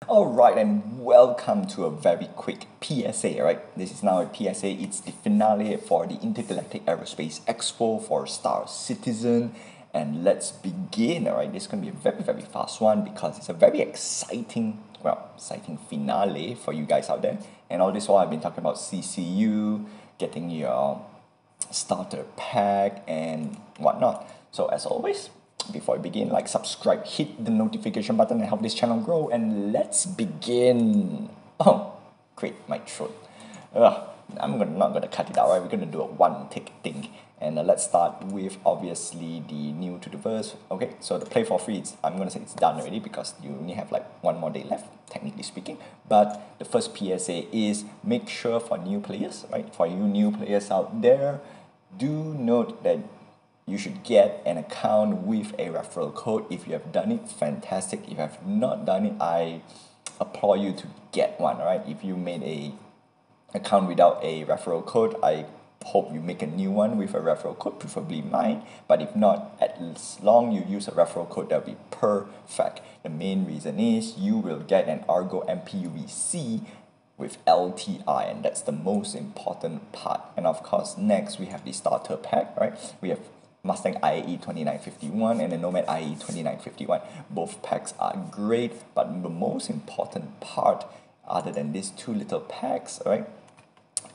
Alright, and welcome to a very quick PSA, right? This is now a PSA. It's the finale for the Intergalactic Aerospace Expo for Star Citizen. And let's begin, alright? This is going to be a very fast one because it's a very exciting finale for you guys out there. And all this while I've been talking about CCU, getting your starter pack and whatnot. So as always, before I begin, like, subscribe, hit the notification button and help this channel grow, and let's begin. Oh, great, my throat. Not gonna cut it out, right? We're gonna do a one-take thing. And let's start with, obviously, the new to the verse. Okay, so the play for free, I'm gonna say it's done already because you only have like one more day left, technically speaking. But the first PSA is make sure for new players, right? For you new players out there, do note that you should get an account with a referral code. If you have done it, fantastic. If you have not done it, I applaud you to get one, right? If you made a account without a referral code, I hope you make a new one with a referral code, preferably mine. But if not, as long you use a referral code, that'll be perfect. The main reason is you will get an Argo MPUVC with LTI, and that's the most important part. And of course, next we have the starter pack, right? We have Mustang IAE 2951 and the Nomad IAE 2951. Both packs are great, but the most important part, other than these two little packs, right,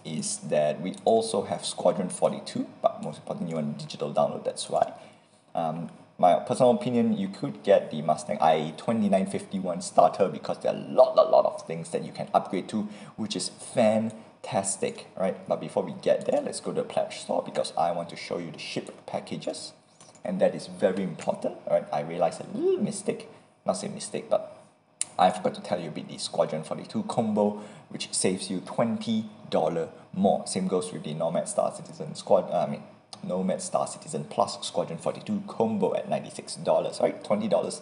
is that we also have Squadron 42, but most importantly, you want digital download, that's why. My personal opinion, you could get the Mustang IAE 2951 starter because there are a lot of things that you can upgrade to, which is fantastic, right? But before we get there, let's go to the pledge store because I want to show you the ship packages, and that is very important, right? I realized a little mistake, not say mistake, but I forgot to tell you about the Squadron 42 combo, which saves you $20 more. Same goes with the Nomad Star Citizen Nomad Star Citizen Plus Squadron 42 combo at $96, right? $20.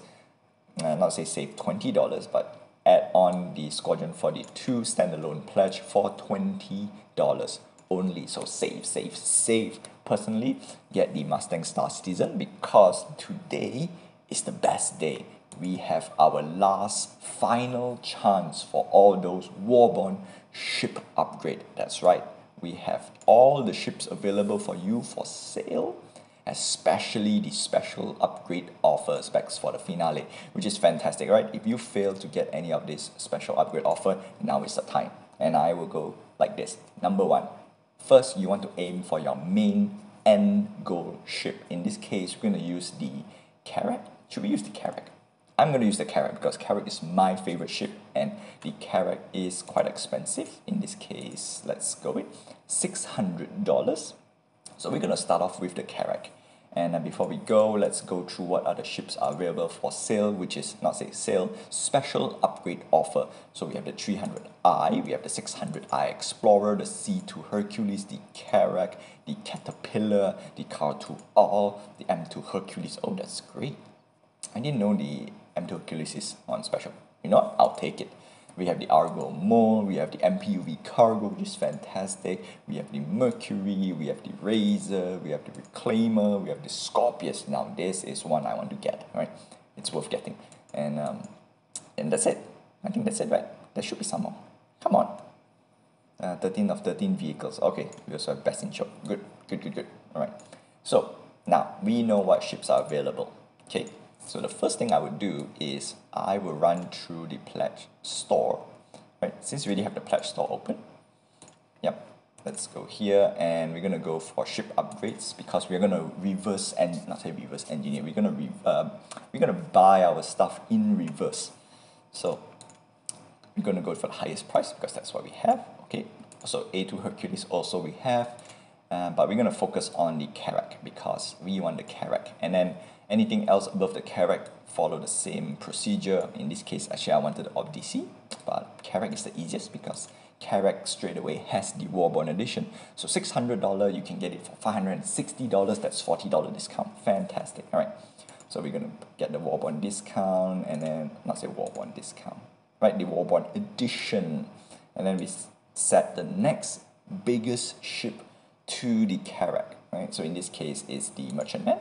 Not say save $20, but add on the Squadron 42 standalone pledge for $20 only. So save. Personally, get the Mustang Star Citizen because today is the best day. We have our last final chance for all those Warbond ship upgrade. That's right. We have all the ships available for you for sale, especially the special upgrade offer specs for the finale, which is fantastic, right? If you fail to get any of this special upgrade offer, now is the time. And I will go like this. Number one, first you want to aim for your main end goal ship. In this case, we're going to use the Carrack. Should we use the Carrack? I'm going to use the Carrack because Carrack is my favorite ship and the Carrack is quite expensive. In this case, let's go with $600. So we're going to start off with the Carrack. And before we go, let's go through what other ships are available for sale, which is not say sale, special upgrade offer. So we have the 300i, we have the 600i Explorer, the C2 Hercules, the Carrack, the Caterpillar, the Car2R, the M2 Hercules. Oh, that's great. I didn't know the M2 Hercules is on special. You know what? I'll take it. We have the Argo Mole, we have the MPUV Cargo, which is fantastic. We have the Mercury, we have the Razor, we have the Reclaimer, we have the Scorpius. Now this is one I want to get, right? It's worth getting. And that's it. I think that's it, right? There should be some more. Come on. 13 of 13 vehicles. Okay, we also have Best in Show. Good. Alright. So now we know what ships are available. Okay. So the first thing I would do is I will run through the pledge store, right? Since we already have the pledge store open, yep. Let's go here and we're gonna go for ship upgrades because we're gonna reverse engineer. We're gonna buy our stuff in reverse. So we're gonna go for the highest price because that's what we have. Okay. So A2 Hercules also we have, but we're gonna focus on the Carrack because we want the Carrack, and then anything else above the Carrack follow the same procedure. In this case, actually I wanted the Odyssey, but Carrack is the easiest because Carrack straight away has the Warbond edition. So $600, you can get it for $560, that's $40 discount. Fantastic. Alright, so we're gonna get the Warbond discount, and then, not say Warbond discount, right, the Warbond edition. And then we set the next biggest ship to the Carrack, right? So in this case is the Merchantman.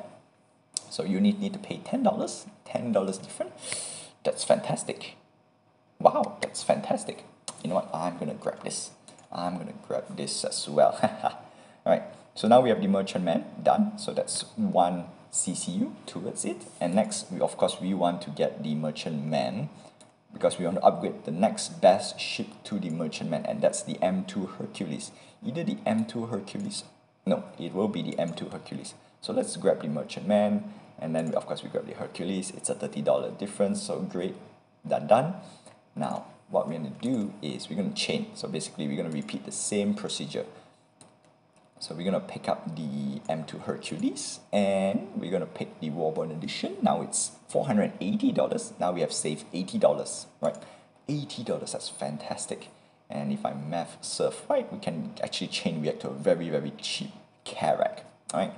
So you need to pay $10 different. That's fantastic. Wow, It's fantastic. You know what? I'm gonna grab this. I'm gonna grab this as well. Alright, so now we have the Merchantman done. So that's one CCU towards it. And next, of course, we want to get the Merchantman because we want to upgrade the next best ship to the Merchantman, and that's the M2 Hercules. Either the M2 Hercules, no, it will be the M2 Hercules. So let's grab the Merchantman, and then of course we grab the Hercules. It's a $30 difference, so great, done. Now, what we're going to do is we're going to chain. So basically, we're going to repeat the same procedure. So we're going to pick up the M2 Hercules, and we're going to pick the Warbond edition. Now it's $480. Now we have saved $80, right? $80, that's fantastic. And if I math serve right, we can actually chain react to a very, very cheap Carrack, right?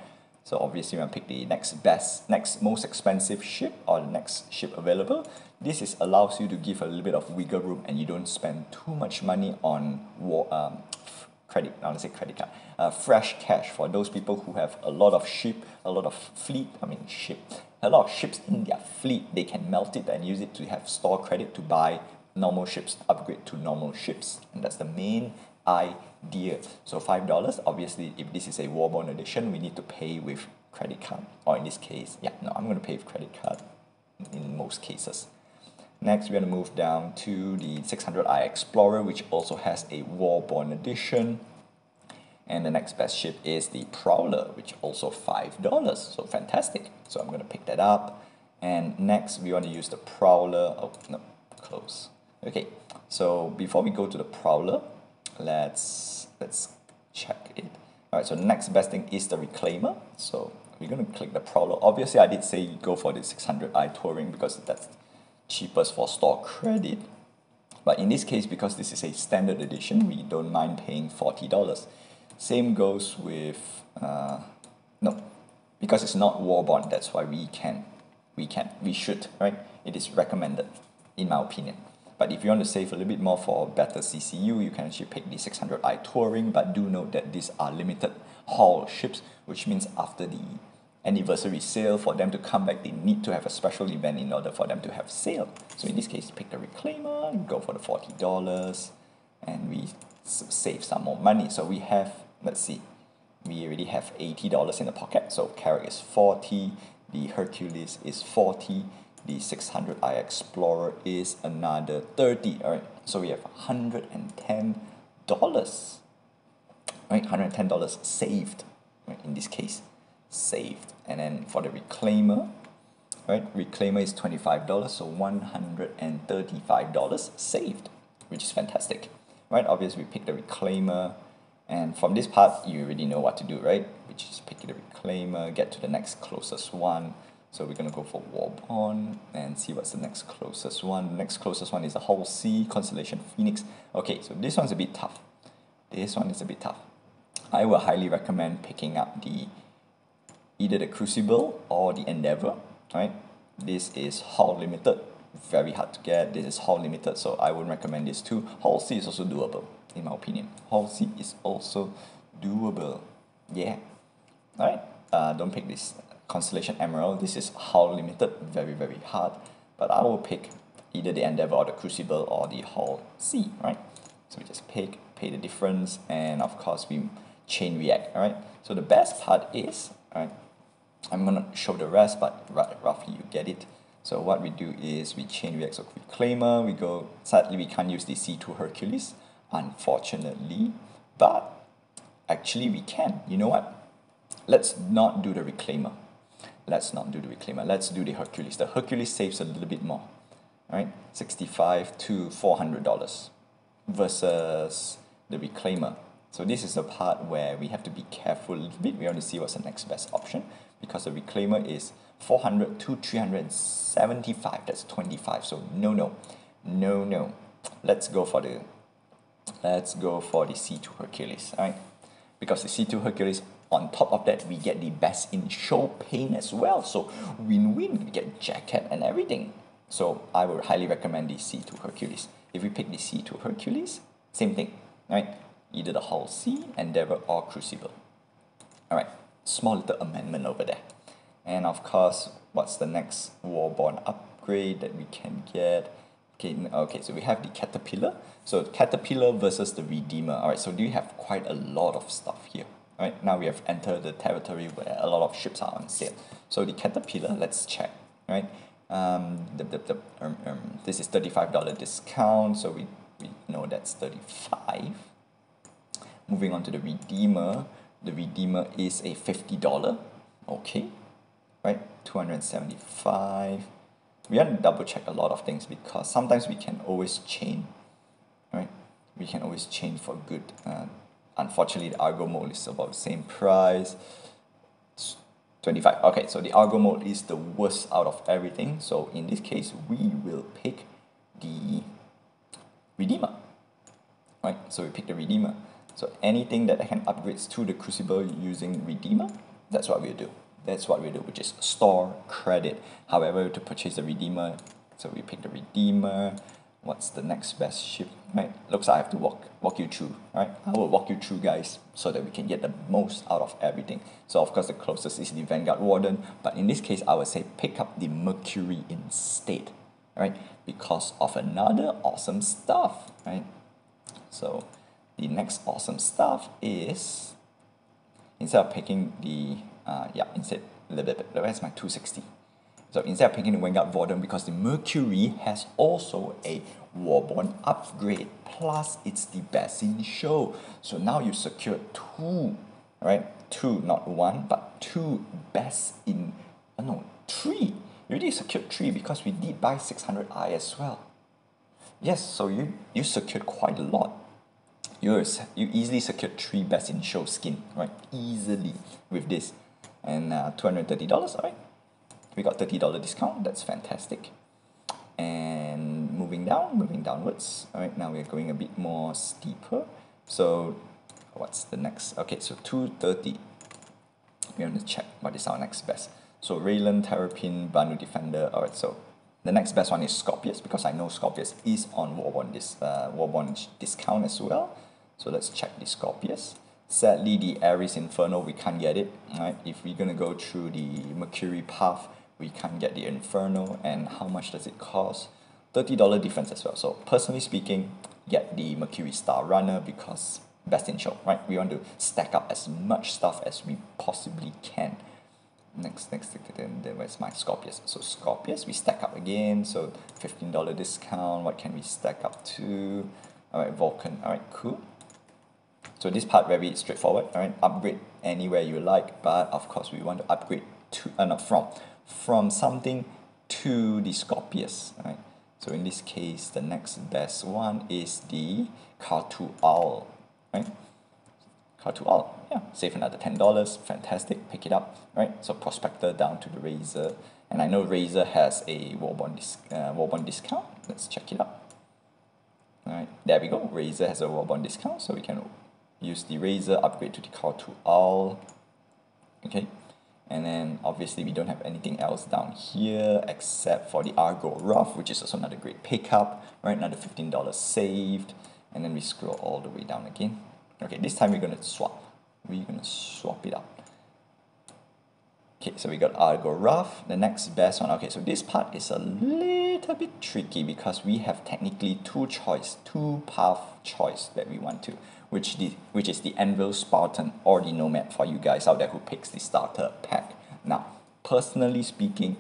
So obviously we're going to pick the next most expensive ship, or the next ship available. This allows you to give a little bit of wiggle room, and you don't spend too much money on credit card, fresh cash for those people who have a lot of ship, a lot of fleet, a lot of ships in their fleet. They can melt it and use it to have store credit to buy normal ships, upgrade to normal ships, and that's the main idea. So $5, obviously if this is a Warbond edition, we need to pay with credit card, or in this case, I'm going to pay with credit card in most cases. Next, we're going to move down to the 600i Explorer, which also has a Warbond edition. And the next best ship is the Prowler, which also $5. So fantastic. So I'm going to pick that up. And next, we want to use the Prowler. Oh, no, close. Okay, so before we go to the Prowler, let's check it. Alright, so the next best thing is the Reclaimer. So we're going to click the Prowler. Obviously, I did say go for the 600i Touring because that's cheapest for store credit, but in this case, because this is a standard edition, we don't mind paying $40. Same goes with no, because it's not Warbond, that's why we should, right? It is recommended, in my opinion. But if you want to save a little bit more for better CCU, you can actually pick the 600i Touring, but do note that these are limited haul ships, which means after the anniversary sale, for them to come back, they need to have a special event in order for them to have sale. So in this case, pick the Reclaimer, go for the $40, and we save some more money. So we have, let's see, we already have $80 in the pocket. So Carrack is 40, the Hercules is 40, the 600i Explorer is another 30. All right, so we have $110, right? $110 saved, right? In this case, saved. And then for the Reclaimer, right? Reclaimer is $25, so $135 saved, which is fantastic, right? Obviously, we pick the Reclaimer, and from this part, you already know what to do, right? Which is pick the Reclaimer, get to the next closest one. So we're gonna go for Warbond and see what's the next closest one. The next closest one is the Hull C, Constellation Phoenix. Okay, so this one's a bit tough. This one is a bit tough. I will highly recommend picking up either the Crucible or the Endeavour, right? This is Hull Limited, very hard to get. This is Hull Limited, so I would recommend this too. Hull C is also doable, in my opinion. Hull C is also doable, yeah. Alright, don't pick this Constellation Emerald. This is Hull Limited, very, very hard. But I will pick either the Endeavour or the Crucible or the Hull C, right? So we just pay the difference, and of course we chain react, alright? So the best part is, alright, I'm gonna show the rest, but roughly you get it. So what we do is we chain react. So Reclaimer, we go, sadly we can't use the C2 Hercules, unfortunately, but actually we can. You know what? Let's not do the Reclaimer. Let's not do the Reclaimer. Let's do the Hercules. The Hercules saves a little bit more, right? $65 to $400 versus the Reclaimer. So this is the part where we have to be careful a little bit. We want to see what's the next best option, because the Reclaimer is $400 to $375. That's 25. So no. Let's go for the C2 Hercules, all right? Because the C2 Hercules, on top of that, we get the best in show paint as well. So win-win, we get jacket and everything. So I would highly recommend the C2 Hercules. If we pick the C2 Hercules, same thing, right? Either the Hull C, Endeavour, or Crucible. Alright, small little amendment over there. And of course, what's the next Warbond upgrade that we can get? Okay, so we have the Caterpillar. So Caterpillar versus the Redeemer. Alright, so do you have quite a lot of stuff here? Alright, now we have entered the territory where a lot of ships are on sale. So the Caterpillar, let's check. Right, this is $35 discount, so we know that's 35. Moving on to the Redeemer. The Redeemer is a $50. Okay, right, 275. We have to double check a lot of things because sometimes we can always change, right? We can always change for good. Unfortunately, the Argo mode is about the same price. 25. Okay, so the Argo mode is the worst out of everything. So in this case, we will pick the Redeemer. Right, so we pick the Redeemer. So anything that I can upgrade to the Crucible using Redeemer, that's what we'll do. That's what we do, which is store credit. However, to purchase the Redeemer, so we pick the Redeemer. What's the next best ship? Right, looks like I have to walk you through. Right, I will walk you through, guys, so that we can get the most out of everything. So of course, the closest is the Vanguard Warden, but in this case, I would say pick up the Mercury instead. Right, because of another awesome stuff. Right, so the next awesome stuff is, instead of picking the where's my 260? So instead of picking the Vanguard Warden, because the Mercury has also a Warbond upgrade, plus it's the best in show. So now you secured two, right? Two, not one, but two best in, no, three. You already secured three because we did buy 600i as well. Yes, so you secured quite a lot. You easily secured three best in show skin, right? Easily with this. And $230, alright. We got $30 discount, that's fantastic. And moving downwards. Alright, now we're going a bit more steeper. So what's the next? Okay, so 230. We're going to check what is our next best. So Raylan, Terrapin, Banu Defender. Alright, so the next best one is Scorpius, because I know Scorpius is on Warbond discount as well. So let's check the Scorpius. Sadly, the Ares Inferno, we can't get it. Right? If we're going to go through the Mercury path, we can't get the Inferno. And how much does it cost? $30 difference as well. So personally speaking, get the Mercury Star Runner because best in show. Right? We want to stack up as much stuff as we possibly can. Next, then where's my Scorpius? So Scorpius, we stack up again. So $15 discount. What can we stack up to? Alright, Vulcan. Alright, cool. So this part very straightforward. Alright, upgrade anywhere you like, but of course we want to upgrade to from something to the Scorpius. Alright. So in this case, the next best one is the Carrack. Right? Carrack, yeah, save another $10, fantastic, pick it up, right? So Prospector down to the Razor, and I know Razor has a Warbond discount. Let's check it out. All right, there we go. Razor has a Warbond discount, so we can use the Razor, upgrade to the Carrack. Okay, and then obviously we don't have anything else down here except for the Argo Rough, which is also another great pickup, right? Another $15 saved, and then we scroll all the way down again. Okay, this time we're going to swap. We're going to swap it up. Okay, so we got Argo Rough, the next best one. Okay, so this part is a little bit tricky because we have technically two path choice that we want to, which is the Anvil Spartan or the Nomad for you guys out there who picks the starter pack. Now, personally speaking,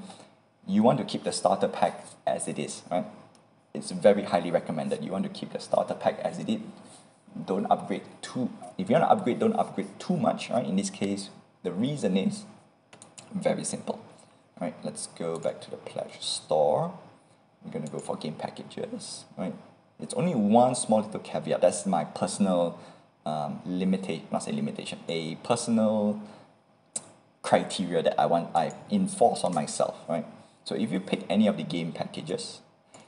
you want to keep the starter pack as it is, right? It's very highly recommended. You want to keep the starter pack as it is. Don't upgrade too. If you want to upgrade, don't upgrade too much, right? In this case, the reason is very simple. All right, let's go back to the pledge store. We're gonna go for game packages, right? It's only one small little caveat. That's my personal limitation, a personal criteria that I enforce on myself, right? So if you pick any of the game packages,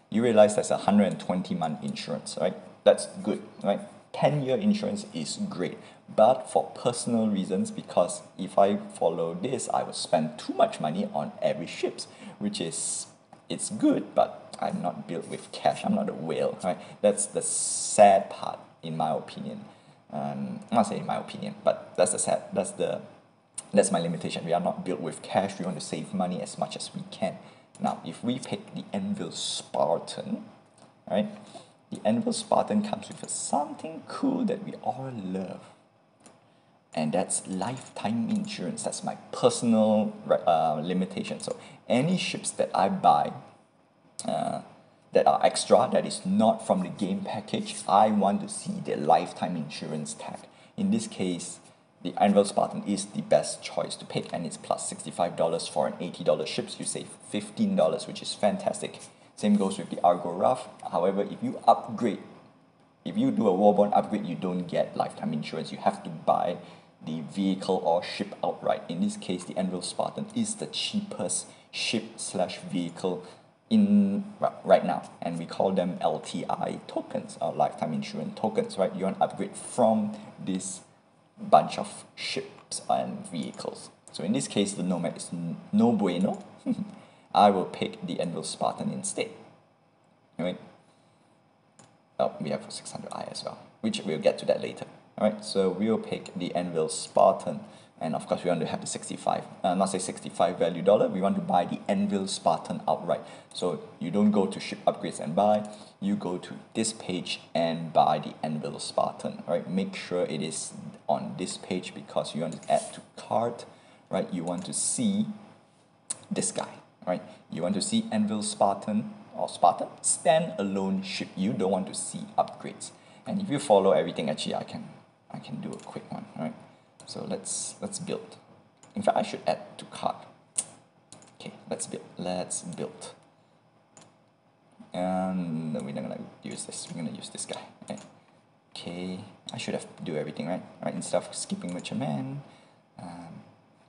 you realize there's a 120-month insurance, right? That's good, right? 10-year insurance is great, but for personal reasons, because if I follow this, I would spend too much money on every ships, which is, it's good, but I'm not built with cash. I'm not a whale, right? That's the sad part, in my opinion. I'm not saying in my opinion, but that's my limitation. We are not built with cash. We want to save money as much as we can. Now, if we pick the Anvil Spartan, right? The Anvil Spartan comes with something cool that we all love. And that's lifetime insurance. That's my personal limitation. So any ships that I buy that are extra, that is not from the game package, I want to see the lifetime insurance tag. In this case, the Anvil Spartan is the best choice to pick, and it's plus $65 for an $80 ships. You save $15, which is fantastic. Same goes with the Argo Rough. However, if you upgrade, if you do a Warbond upgrade, you don't get lifetime insurance. You have to buy the vehicle or ship outright. In this case, the Anvil Spartan is the cheapest ship/vehicle in right now, and we call them LTI tokens, or lifetime insurance tokens, right? You want to upgrade from this bunch of ships and vehicles. So in this case, the Nomad is no bueno. I will pick the Anvil Spartan instead. Alright. Oh, we have 600i as well, which we'll get to that later. Alright, so we'll pick the Anvil Spartan, and of course we want to have the 65, not say 65 value dollar, we want to buy the Anvil Spartan outright. So you don't go to ship upgrades and buy, you go to this page and buy the Anvil Spartan, right? Make sure it is on this page because you want to add to cart, right? You want to see this guy, right? You want to see Anvil Spartan or Spartan standalone ship. You don't want to see upgrades. And if you follow everything, actually I can do a quick one, right? So let's build. In fact, I should add to cart. Okay, let's build. And we're not gonna use this. We're gonna use this guy. Okay, I should have do everything right. Instead of skipping Mature Man.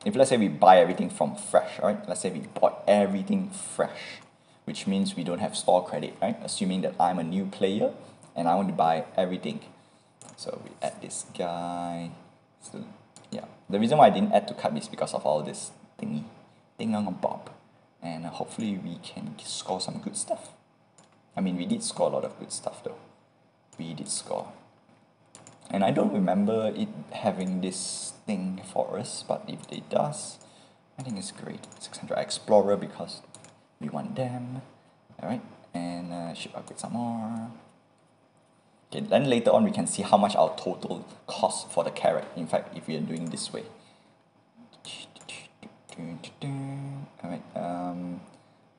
If let's say we buy everything from fresh, right? Let's say we bought everything fresh, which means we don't have store credit, right? Assuming that I'm a new player and I want to buy everything. So we add this guy. So yeah, the reason why I didn't add to cart is because of all this thingy on Bob, and hopefully we can score some good stuff. I mean, we did score a lot of good stuff though. We did score, and I don't remember it having this thing for us, but if it does, I think it's great. 600 Explorer because we want them. All right, and ship upgrade some more. Okay, then later on we can see how much our total cost for the Carrack. In fact, if we are doing this way. Alright,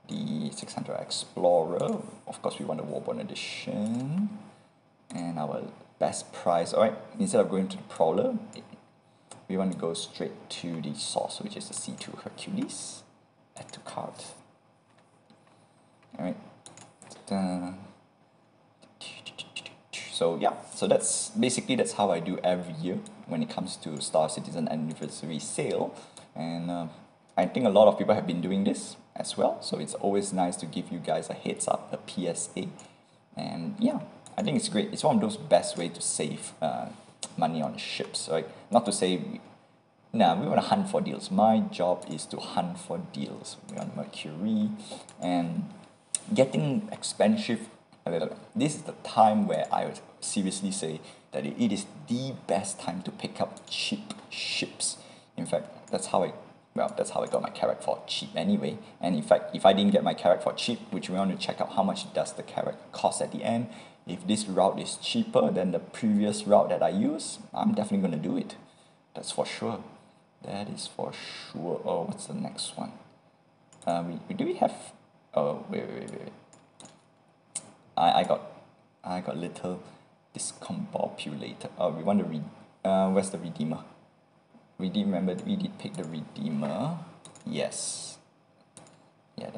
the 600 Explorer, of course we want the Warbond edition. And our best price, alright, instead of going to the Prowler, we want to go straight to the source, which is the C2 Hercules. Add to cart. Alright. So yeah, so that's how I do every year when it comes to Star Citizen Anniversary Sale, and I think a lot of people have been doing this as well. So it's always nice to give you guys a heads up, a PSA, and yeah, I think it's great. It's one of those best way to save money on ships, right? Not to say we want to hunt for deals. My job is to hunt for deals. We're on Mercury, and getting expensive. This is the time where I would seriously say that it is the best time to pick up cheap ships. In fact, that's how I got my Carrack for cheap anyway. And in fact, if I didn't get my Carrack for cheap, which we want to check out how much does the Carrack cost at the end. If this route is cheaper than the previous route that I use, I'm definitely going to do it. That's for sure. That is for sure. Oh, what's the next one? Do we have? Oh, wait. I got little discombobulated. Oh, we want to read. Where's the Redeemer? Remember we did pick the Redeemer. Yes. Yeah,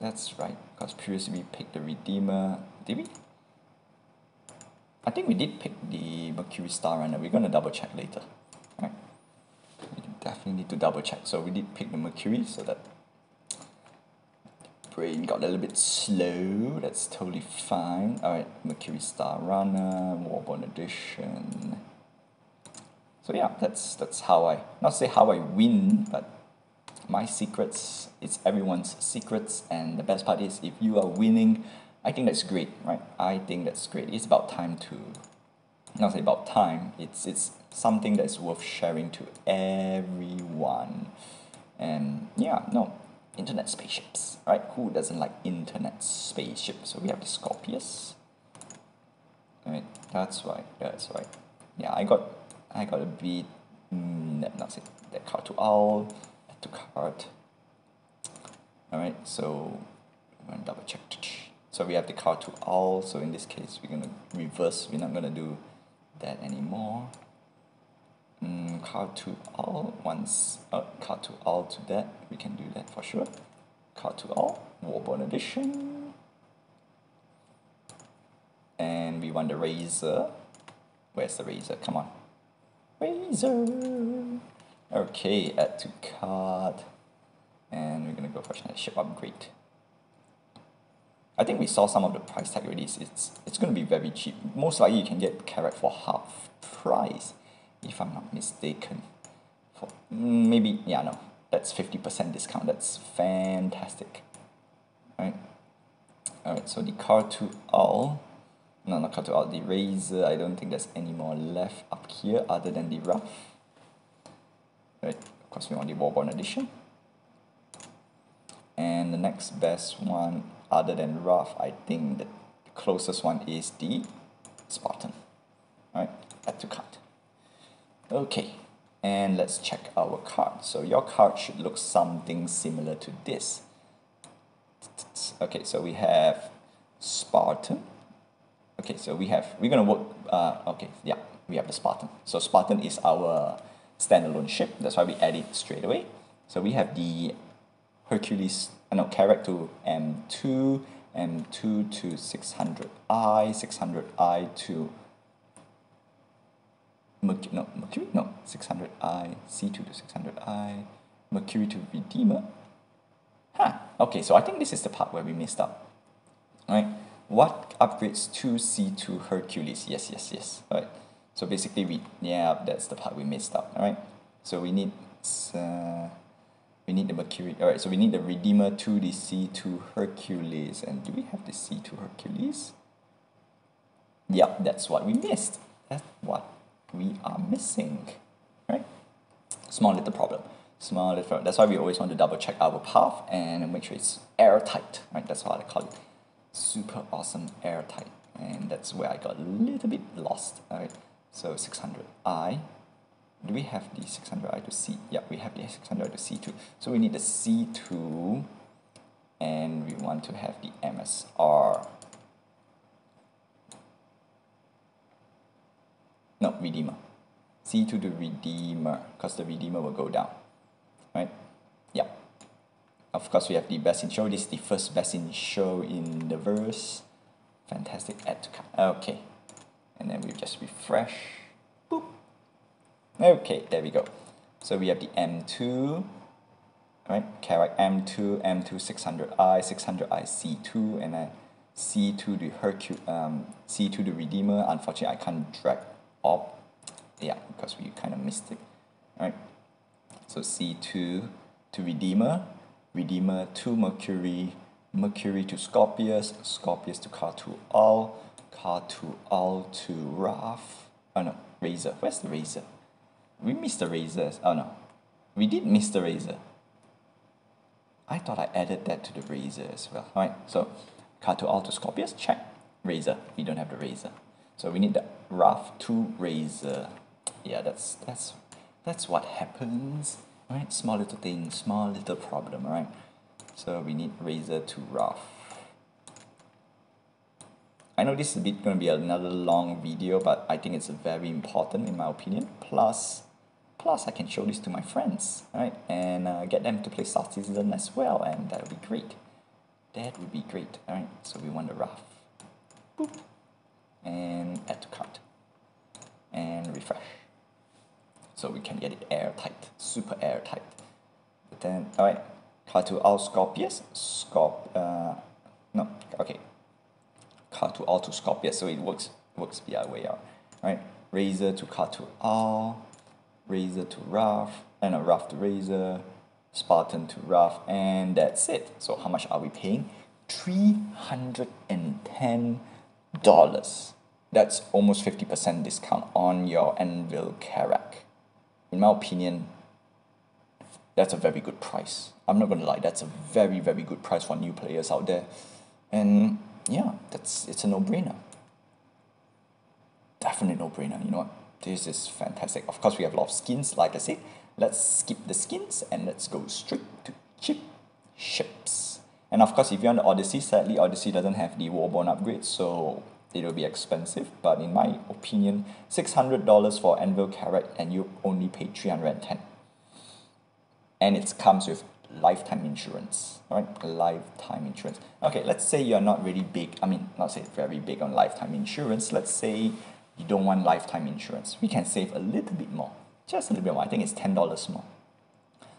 that's right. Because previously we picked the Redeemer. Did we? I think we did pick the Mercury Star Runner. We're gonna double check later. Right? We definitely need to double check. So we did pick the Mercury, so that brain got a little bit slow. That's totally fine. Alright, Mercury Star Runner, Warbond Edition. So yeah, that's how I, not say how I win, but my secrets, it's everyone's secrets, and the best part is if you are winning, I think that's great, right? I think that's great. It's about time to, not say about time, it's something that's worth sharing to everyone. And yeah, no, internet spaceships, right? Who doesn't like internet spaceships? So we have the Scorpius, That's right. That's right. Yeah, I got a bit. That's it. That card to owl. Add to card. All right. So I'm gonna double check. So we have the card to owl. So in this case, we're gonna reverse. We're not gonna do that anymore. Card to owl. Once card to owl to that, we can do that for sure. Card to owl. Warbond edition. And we want the razor. Where's the razor? Come on. Razor. Okay, add to card. And we're gonna go for ship upgrade. I think we saw some of the price tag already. It's gonna be very cheap. Most likely you can get Carrack for half price, if I'm not mistaken. For maybe, yeah, no. That's 50% discount. That's fantastic. Alright, so the card to owl. No, not cut out the razor. I don't think there's any more left up here other than the rough. Right, of course we want the Warbond edition. And the next best one other than rough, I think the closest one is the Spartan. Alright, add to card. Okay, and let's check our card. So your card should look something similar to this. Okay, so we have Spartan. Okay, so we're gonna work, okay, yeah, we have the Spartan. So Spartan is our standalone ship, that's why we add it straight away. So we have the Hercules, Carrack to M2, M2 to 600i, 600i to Mercury, 600i, C2 to 600i, Mercury to Redeemer. Okay, so I think this is the part where we messed up. Alright. What upgrades to C2 Hercules? Yes. Alright. So basically that's the part we missed up. Alright. So we need the Mercury. Alright, so we need the Redeemer to the C2 Hercules. And do we have the C2 Hercules? Yep, that's what we missed. That's what we are missing. Right? Small little problem. That's why we always want to double check our path and make sure it's airtight. Right? That's what I call it. Super awesome airtight, and that's where I got a little bit lost. Alright, so 600i. Do we have the 600i to C? Yeah, we have the 600i to C2. So we need the C2, and we want to have the MSR. No, Redeemer. C2 to Redeemer, because the Redeemer will go down. Right? Yeah. Of course, we have the best in show. This is the first best in show in the verse. Fantastic. Add to cart. Okay. And then we just refresh. Boop. Okay, there we go. So we have the M2. Right? Carrack M2, M2 600i, 600i C2, and then C2 the C2 the Redeemer. Unfortunately, I can't drag up. Yeah, because we kind of missed it. Right? So C2 to Redeemer. Redeemer to Mercury, Mercury to Scorpius, Scorpius to Car to Owl to Wrath. Oh no, Razor. Where's the Razor? We missed the Razor. Oh no, we did miss the Razor. I thought I added that to the Razor as well. Alright, so Car to Owl to Scorpius, check. Razor, we don't have the Razor. So we need the Wrath to Razor. Yeah, that's what happens. Alright, small little thing, small little problem, alright? So we need Razor to Wrath. I know this is going to be another long video, but I think it's very important in my opinion. Plus I can show this to my friends, right? And get them to play Star Citizen as well, and that would be great. That would be great, alright? So we want the Wrath. Boop. And add to cart. And refresh. So we can get it airtight, super airtight. But then, alright, car to all Scorpius, car to all to Scorpius, so it works the other way out. Alright, Razor to car to all, Razor to Wrath, and Wrath to Razor, Spartan to Wrath, and that's it. So how much are we paying? $310. That's almost 50% discount on your Anvil Carrack. In my opinion, that's a very good price. I'm not gonna lie, that's a very, very good price for new players out there. And yeah, it's a no-brainer. definite no-brainer. You know what? This is fantastic. Of course, we have a lot of skins, like I said. Let's skip the skins and let's go straight to cheap ships. And of course, if you're on the Odyssey, sadly, Odyssey doesn't have the Warbond upgrade, so it'll be expensive. But in my opinion, $600 for Anvil Carrack, and you only pay $310. And it comes with lifetime insurance, alright? Lifetime insurance. Okay, let's say you're not really big, not say very big on lifetime insurance. Let's say you don't want lifetime insurance. We can save a little bit more, just a little bit more. I think it's $10 more.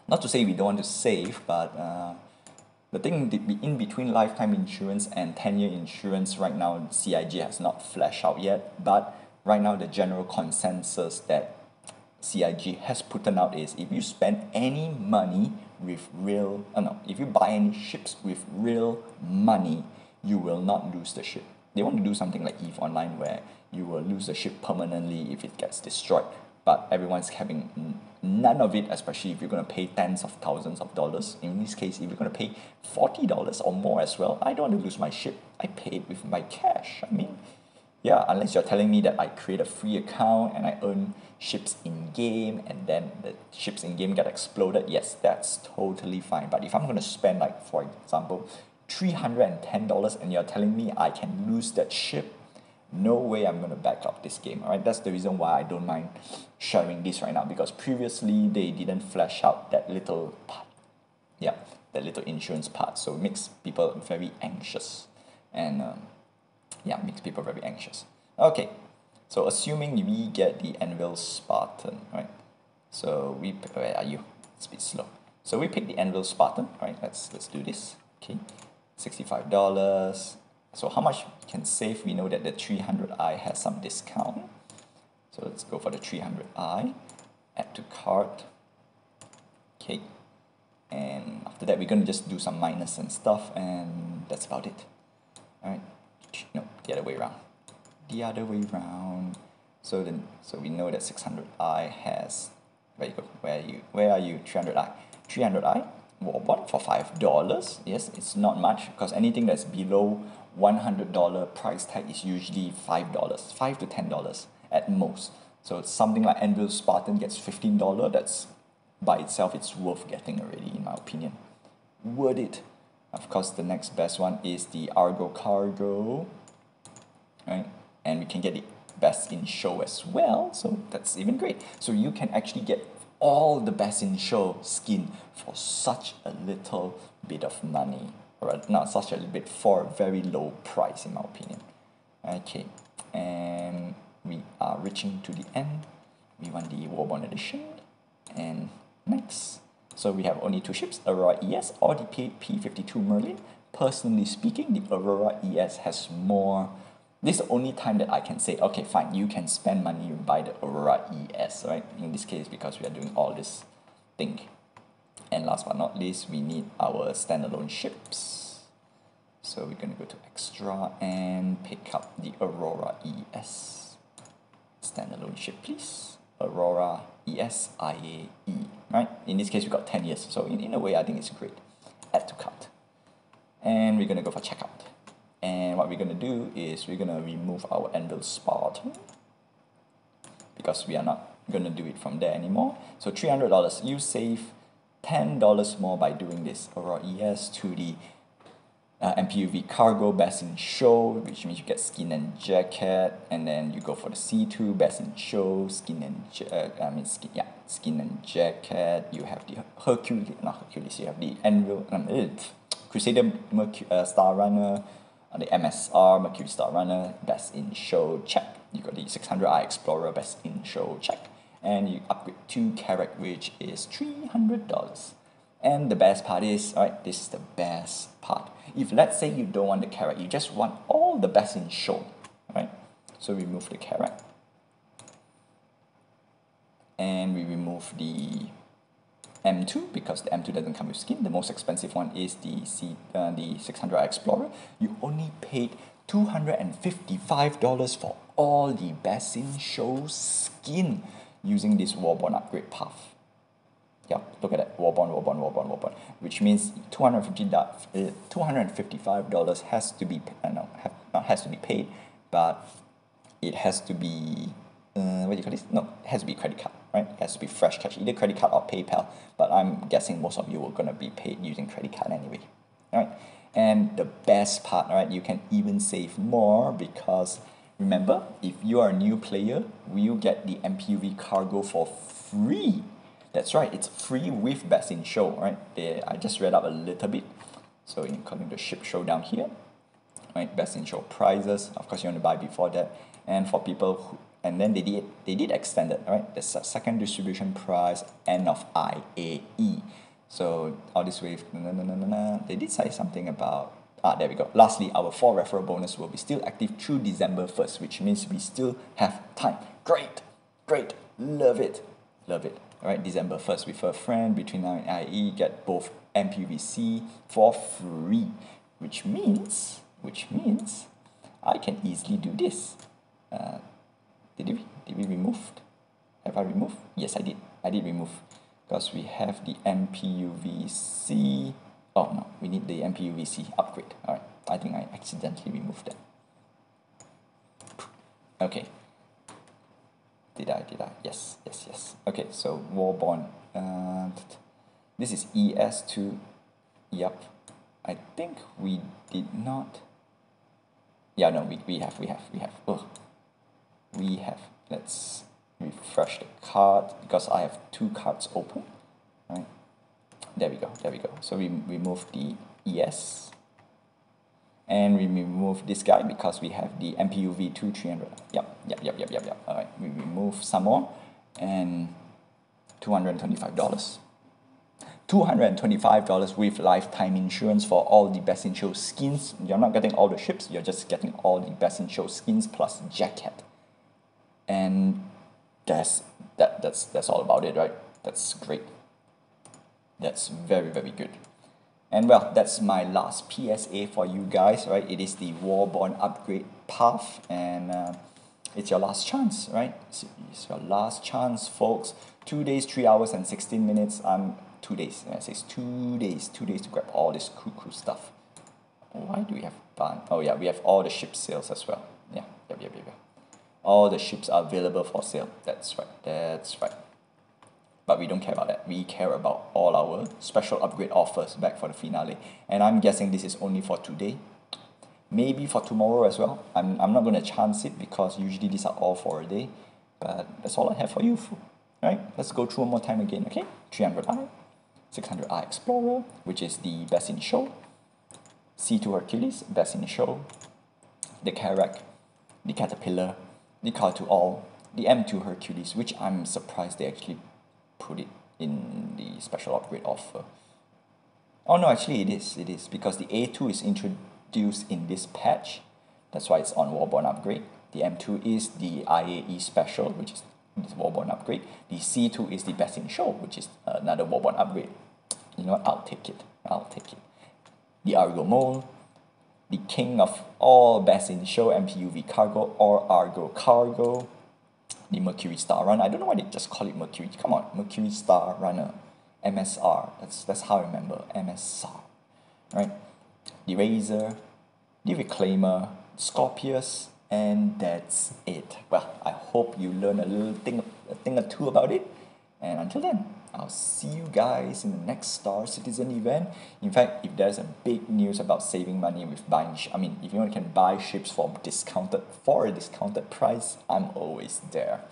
Not to say we don't want to save, but the thing in between lifetime insurance and 10-year insurance right now, CIG has not fleshed out yet. But right now, the general consensus that CIG has put out is if you spend any money with real, if you buy any ships with real money, you will not lose the ship. They want to do something like EVE Online where you will lose the ship permanently if it gets destroyed. But everyone's having none of it, especially if you're going to pay tens of thousands of dollars. In this case, if you're going to pay $40 or more as well, I don't want to lose my ship. I pay it with my cash. Yeah, unless you're telling me that I create a free account and I earn ships in-game and then the ships in-game get exploded, yes, that's totally fine. But if I'm going to spend, like, for example, $310 and you're telling me I can lose that ship, no way I'm going to back up this game, alright? That's the reason why I don't mind sharing this right now, because previously they didn't flesh out that little part. Yeah, that little insurance part. So it makes people very anxious. And yeah, makes people very anxious. Okay, so assuming we get the Anvil Spartan, right? So where are you? It's a bit slow. So we pick the Anvil Spartan, right? Let's do this. Okay, $65. So how much we can save? We know that the 300i has some discount. So let's go for the 300i. Add to cart. Okay, and after that we're gonna just do some minus and stuff, and that's about it. All right. No, the other way around. The other way around. So we know that 600i has. Where you go? Where are you? 300i. 300i. Warbond for $5. Yes, it's not much because anything that's below $100 price tag is usually $5, $5 to $10 at most. So it's something like Anvil Spartan gets $15. That's by itself, it's worth getting already, in my opinion. Worth it. Of course, the next best one is the Argo Cargo, right? And we can get the best in show as well, so that's even great. So you can actually get all the best in show skin for such a little bit of money, or not such a little bit, for a very low price, in my opinion. Okay, and we are reaching to the end. We want the Warbond edition, and next. So we have only two ships, Aurora ES or the P52 Merlin. Personally speaking, the Aurora ES has more. This is the only time that I can say, okay, fine, you can spend money, you buy the Aurora ES, right? In this case, because we are doing all this thing. And last but not least, we need our standalone ships. So we're going to go to extra and pick up the Aurora ES. Standalone ship, please. Aurora ES IAE, right? In this case, we got 10 years. So in a way, I think it's great. Add to cart. And we're going to go for checkout. And what we're going to do is we're going to remove our Anvil Spartan because we are not going to do it from there anymore. So $300, you save $10 more by doing this. Aurora ES to the MPUV Cargo Best in Show, which means you get skin and jacket, and then you go for the C2 Best in Show, skin and jacket. You have the Hercules, you have the Anvil, Crusader Star Runner, the MSR Mercury Star Runner Best in Show, check. You got the 600i Explorer Best in Show, check, and you upgrade to Carrack, which is $300. And the best part is, alright, this is the best part. If let's say you don't want the Carrack, you just want all the best in show, right? So we remove the Carrack, and we remove the M2 because the M2 doesn't come with skin. The most expensive one is the 600 Explorer. You only paid $255 for all the best in show skin using this Warbond upgrade path. Yeah, look at that, Warbond, which means $255 has to be paid, but it has to be, what do you call this? No, it has to be credit card, right? It has to be fresh cash, either credit card or PayPal. But I'm guessing most of you are gonna be paid using credit card anyway, right? And the best part, right? You can even save more because remember, if you are a new player, we'll get the MPUV cargo for free. That's right, it's free with Best in Show, right? I just read up a little bit. So according to the ship show down here, right? Best in Show prices. Of course, you want to buy before that. And for people who, and then they did extend it, right? The second distribution price, end of IAE. So all this way, they did say something about, there we go. Lastly, our 4 referral bonus will be still active through December 1st, which means we still have time. Great, great, love it, love it. All right, December 1st, refer a friend, between now and IE, get both MPVC for free, which means I can easily do this. Did we remove? Have I removed? Yes, I did remove, because we have the MPUVC. Oh no, we need the MPUVC upgrade. All right, I think I accidentally removed that. Okay. Did I? Yes. Okay, so Warbond. This is ES2. Yep. I think we did not. Yeah, no, we have. Oh, we have. Let's refresh the card because I have 2 cards open. Right. There we go. So we remove the ES. And we remove this guy because we have the MPUV 2300. Yep. Alright, we remove some more. And $225. $225 with lifetime insurance for all the Best in Show skins. You're not getting all the ships, you're just getting all the Best in Show skins plus jacket. And that's all about it, right? That's great. That's very, very good. And well, that's my last PSA for you guys, right? It is the Warbond upgrade path, and it's your last chance, right? It's your last chance, folks. 2 days, 3 hours, and 16 minutes. 2 days. It says 2 days. 2 days to grab all this cool stuff. Why do we have fun? Oh yeah, we have all the ship sales as well. Yeah. All the ships are available for sale. That's right. But we don't care about that. We care about all our special upgrade offers back for the finale. And I'm guessing this is only for today. Maybe for tomorrow as well. I'm not going to chance it because usually these are all for a day. But that's all I have for you. Right? Let's go through one more time again, okay? 300i, 600i Explorer, which is the Best in Show. C2 Hercules, Best in Show. The Carrack, the Caterpillar, the Car to All, the M2 Hercules, which I'm surprised they actually put it in the special upgrade offer. Oh no, actually it is because the A2 is introduced in this patch. That's why it's on Warbond upgrade. The M2 is the IAE special, which is this Warbond upgrade. The C2 is the Best in Show, which is another Warbond upgrade. You know what? I'll take it. The Argo Mole, the king of all Best in Show MPUV cargo or Argo cargo. The Mercury Star Runner. I don't know why they just call it Mercury. Come on, Mercury Star Runner, MSR. That's how I remember, MSR, right? The Razor, the Reclaimer, Scorpius, and that's it. Well, I hope you learn a thing or two about it. And until then, I'll see you guys in the next Star Citizen event. In fact, if there's a big news about saving money with buying, if you can buy ships for a discounted price, I'm always there.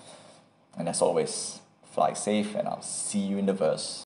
And as always, fly safe, and I'll see you in the verse.